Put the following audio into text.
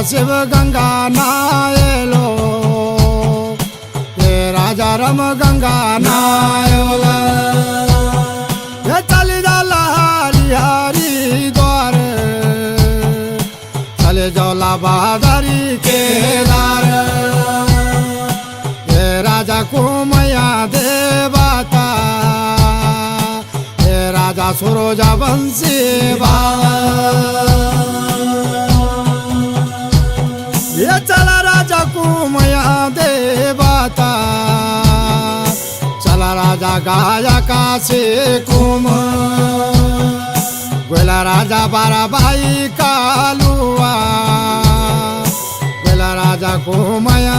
शिव गंगा नायलो ये राजा रम गंगा नायला ये चली जाला हरी द्वार चले जौला बहादुरी के दार ये राजा कुमया देवता ये राजा सुरोजा बंसी ये चला राजा कुमया देवता चला राजा गाया काशी कुम गोला राजा बाराबाई कालुआ गोला राजा कुमया